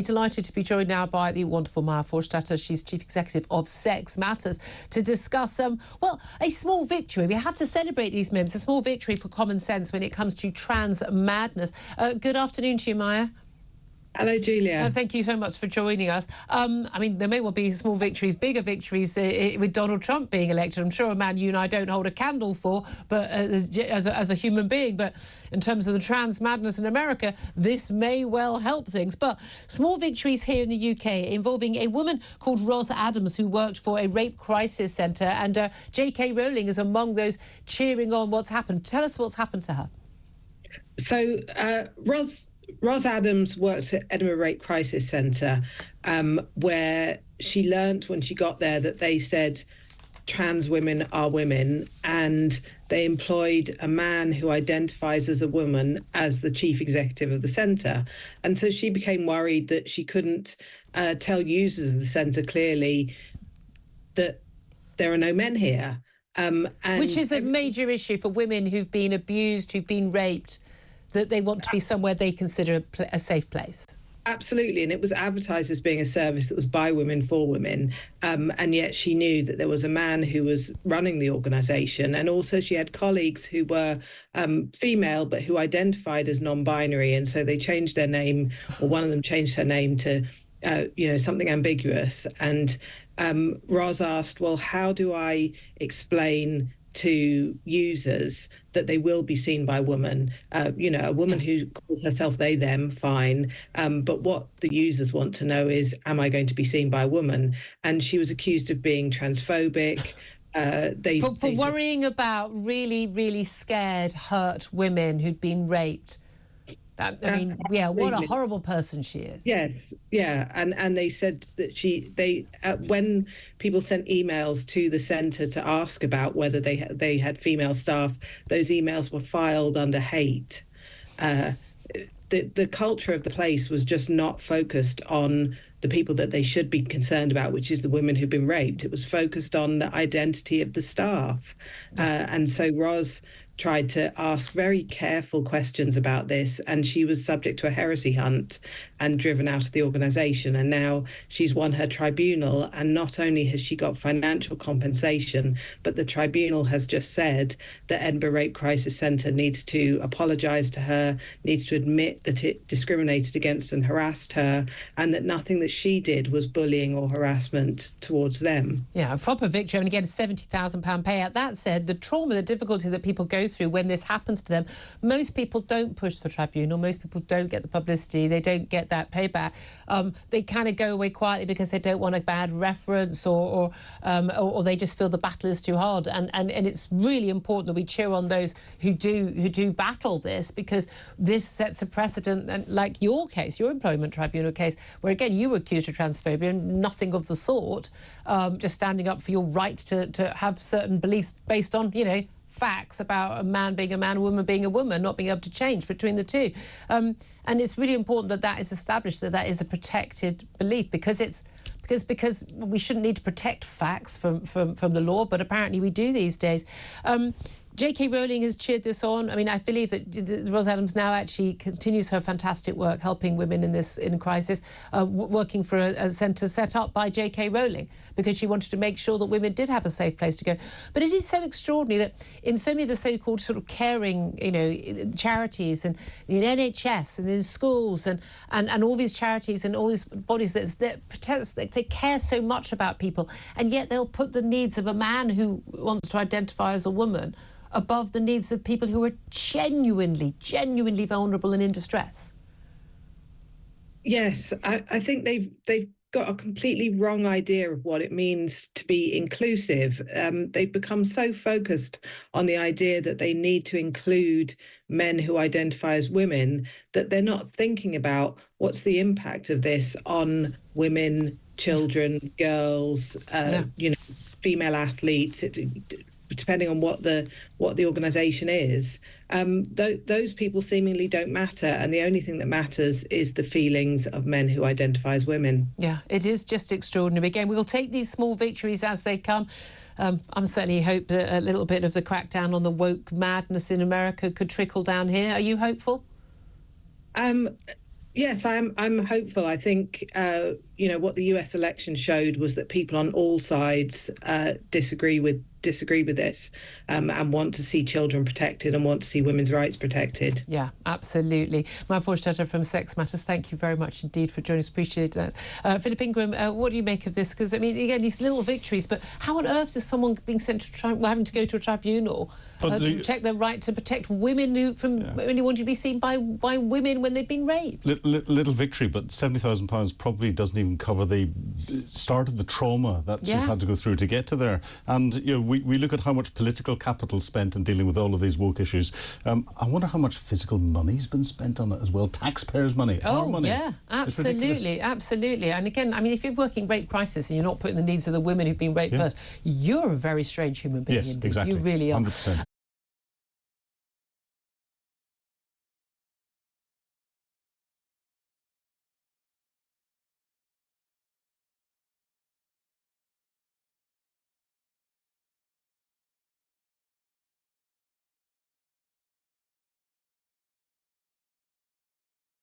Delighted to be joined now by the wonderful Maya Forstater. She's Chief Executive of Sex Matters to discuss, well, a small victory. We had to celebrate these moments, a small victory for common sense when it comes to trans madness. Good afternoon to you, Maya. Hello, Julia. Thank you so much for joining us. I mean, there may well be small victories, bigger victories with Donald Trump being elected. I'm sure a man you and I don't hold a candle for, but as a human being. But in terms of the trans madness in America, this may well help things. But small victories here in the UK involving a woman called Roz Adams who worked for a rape crisis centre, and JK Rowling is among those cheering on what's happened. Tell us what's happened to her. So Roz Adams worked at Edinburgh Rape Crisis Centre, where she learnt when she got there that they said trans women are women, and they employed a man who identifies as a woman as the chief executive of the centre. And so she became worried that she couldn't tell users of the centre clearly that there are no men here. Which is a major issue for women who've been abused, who've been raped, that they want to be somewhere they consider a safe place. Absolutely, and it was advertised as being a service that was by women for women, and yet she knew that there was a man who was running the organisation, and also she had colleagues who were female but who identified as non-binary, and so they changed their name, or one of them changed her name to something ambiguous. And Roz asked, well, how do I explain to users that they will be seen by a woman, a woman who calls herself they, them, fine. But what the users want to know is, am I going to be seen by a woman? And she was accused of being transphobic. For worrying about really, really scared, hurt women who'd been raped. What a horrible person she is. Yes, yeah, and they said that when people sent emails to the centre to ask about whether they had female staff, those emails were filed under hate. The culture of the place was just not focused on the people that they should be concerned about, which is the women who've been raped. It was focused on the identity of the staff, and so Roz tried to ask very careful questions about this, and she was subject to a heresy hunt and driven out of the organisation. And now she's won her tribunal, and not only has she got financial compensation, but the tribunal has just said that Edinburgh Rape Crisis Centre needs to apologise to her, needs to admit that it discriminated against and harassed her, and that nothing that she did was bullying or harassment towards them. Yeah, a proper victory, and again, a £70,000 payout. That said, the trauma, the difficulty that people go through when this happens to them, most people don't push the tribunal, most people don't get the publicity, they don't get that payback. They kind of go away quietly because they don't want a bad reference, or they just feel the battle is too hard. And it's really important that we cheer on those who do battle this, because this sets a precedent. And like your case, your employment tribunal case, where again you were accused of transphobia and nothing of the sort, just standing up for your right to have certain beliefs based on, facts about a man being a man, a woman being a woman, not being able to change between the two. And it's really important that that is established, that is a protected belief, because we shouldn't need to protect facts from the law, but apparently we do these days. JK Rowling has cheered this on. I mean, I believe that Roz Adams now actually continues her fantastic work helping women in crisis, working for a centre set up by JK Rowling, because she wanted to make sure that women did have a safe place to go. But it is so extraordinary that in so many of the so-called sort of caring, charities, and in NHS and in schools and all these charities and all these bodies that they care so much about people, and yet they'll put the needs of a man who wants to identify as a woman above the needs of people who are genuinely vulnerable and in distress. Yes, I think they've got a completely wrong idea of what it means to be inclusive. They've become so focused on the idea that they need to include men who identify as women that they're not thinking about what's the impact of this on women, children, girls, female athletes. Depending on what the organisation is, those people seemingly don't matter, and the only thing that matters is the feelings of men who identify as women. Yeah, it is just extraordinary. Again, we'll take these small victories as they come. I'm certainly hope that a little bit of the crackdown on the woke madness in America could trickle down here. Are you hopeful? Yes, I'm hopeful. I think what the US election showed was that people on all sides disagree with this and want to see children protected and want to see women's rights protected. Yeah, absolutely. Mridul Forstater from Sex Matters, thank you very much indeed for joining us. Appreciate that. Philip Ingram, what do you make of this? Because, I mean, again, these little victories, but how on earth is someone being sent to having to go to a tribunal to protect their right to protect women who only wanted to be seen by women when they've been raped? Little victory, but £70,000 probably doesn't even cover the start of the trauma that she's had to go through to get to there. And, we look at how much political capital spent in dealing with all of these woke issues. I wonder how much physical money's been spent on it as well. Taxpayers' money, our money. Yeah, absolutely, absolutely. And again, I mean, if you're working rape crisis and you're not putting the needs of the women who've been raped first, you're a very strange human being. Yes, indeed. exactly. You really are. 100%.